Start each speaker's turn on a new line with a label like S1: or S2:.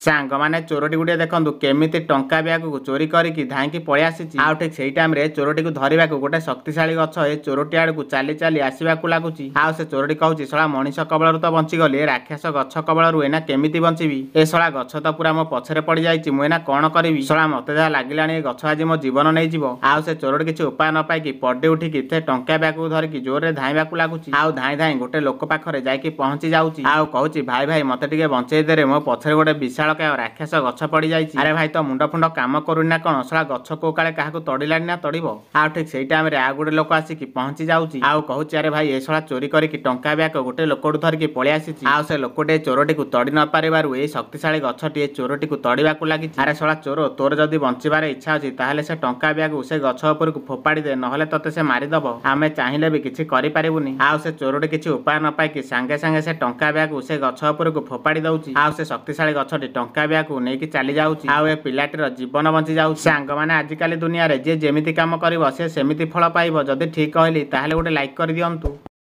S1: ସାଙ୍ଗମାନେ ଚୋରଟି ଗୁଟେ ଦେଖନ୍ତୁ କେମିତି ଟଙ୍କା ବ୍ୟାଗକୁ ଚୋରି କରିକି ଧାଇଁକି ପଳେଇ ଆସିଛି। ଆଉ ଠିକ୍ ସେଇ ଟାଇମରେ ଚୋରଟିକୁ ଧରିବାକୁ ଗୋଟେ ଶକ୍ତିଶାଳୀ ଗଛ ଏ ଚୋରଟି ଆଡକୁ ଚାଲି ଚାଲି ଆସିବାକୁ ଲାଗୁଛି। ଆଉ ସେ ଚୋରଟି କହୁଛି ଶଳା ମଣିଷ କବଳରୁ ତ ବଞ୍ଚିଗଲି, ଏ ରାକ୍ଷସ ଗଛ କବଳରୁ ଏନା କେମିତି ବଞ୍ଚିବି? ଏ ଶଳା ଗଛ ତ ପୁରା ମୋ ପଛରେ ପଡିଯାଇଛି, ମୁଁ ଏନା କଣ କରିବି? ଶଳା ମତେ ଯାହା ଲାଗିଲାଣି ଏ ଗଛ ଆଜି ମୋ ଜୀବନ ନେଇଯିବ। ଆଉ ସେ ଚୋରଟି କିଛି ଉପାୟ ନ ପାଇକି ପଡି ଉଠିକି ସେ ଟଙ୍କା ବ୍ୟାଗକୁ ଧରିକି ଜୋରରେ ଧାଇଁବାକୁ ଲାଗୁଛି। ଆଉ ଧାଇଁ ଧାଇଁ ଗୋଟେ ଲୋକ ପାଖରେ ଯାଇକି ପହଞ୍ଚି ଯାଉଛି। ଆଉ କହୁଛି ଭାଇ ଭାଇ ମତେ ଟିକେ ବଞ୍ଚେଇ ଦେରେ, ମୋ ପଛରେ ଗୋଟେ ବିଶାଳ ରାକ୍ଷସ ଗଛ ପଡି ଯାଇଛି। ଆରେ ଭାଇ ତ ମୁଣ୍ଡ ଫୁଣ୍ଡ କାମ କରୁନି ନା କଣ? ଶଳା ଗଛ କୋଉ କାଳେ କାହାକୁ ତଡ଼ିଲାଣି ନା ତଡ଼ିବ? ଆଉ ଠିକ୍ ସେଇ ଟାଇମରେ ଆଉ ଗୋଟେ ଲୋକ ଆସିକି ପହଞ୍ଚି ଯାଉଛି। ଆଉ କହୁଛି ଆରେ ଭାଇ ଏ ଶଳା ଚୋରି କରିକି ଟଙ୍କା ବ୍ୟାଗ ଗୋଟେ ଲୋକଠୁ ଧରିକି ପଳେଇ ଆସିଛି। ଆଉ ସେ ଲୋକଟେ ଚୋରଟିକୁ ତଡ଼ି ନ ପାରିବାରୁ ଏଇ ଶକ୍ତିଶାଳୀ ଗଛଟି ଏ ଚୋରଟିକୁ ତଡ଼ିବାକୁ ଲାଗିଛି। ଆରେ ଶଳା ଚୋର, ତୋର ଯଦି ବଞ୍ଚିବାର ଇଚ୍ଛା ଅଛି ତାହେଲେ ସେ ଟଙ୍କା ବ୍ୟାଗକୁ ସେ ଗଛ ଉପରକୁ ଫୋପାଡ଼ି ଦେ, ନହେଲେ ତତେ ସେ ମାରିଦବ। ଆମେ ଚାହିଁଲେ ବି କିଛି କରିପାରିବୁନି। ଆଉ ସେ ଚୋରଟି କିଛି ଉପାୟ ନ ପାଇକି ସାଙ୍ଗେ ସାଙ୍ଗେ ସେ ଟଙ୍କା ବ୍ୟାଗକୁ ସେ ଗଛ ଉପରକୁ ଫୋପାଡ଼ି ଦଉଛି। ଆଉ ସେ ଶକ୍ତିଶାଳୀ ଗଛଟି ଟଙ୍କା ବ୍ୟାଗକୁ ନେଇକି ଚାଲି ଯାଉଛି। ଆଉ ଏ ପିଲାଟିର ଜୀବନ ବଞ୍ଚି ଯାଉଛି। ସାଙ୍ଗମାନେ ଆଜିକାଲି ଦୁନିଆରେ ଯିଏ ଯେମିତି କାମ କରିବ ସେ ସେମିତି ଫଳ ପାଇବ। ଯଦି ଠିକ୍ କହିଲି ତାହେଲେ ଗୋଟେ ଲାଇକ୍ କରିଦିଅନ୍ତୁ।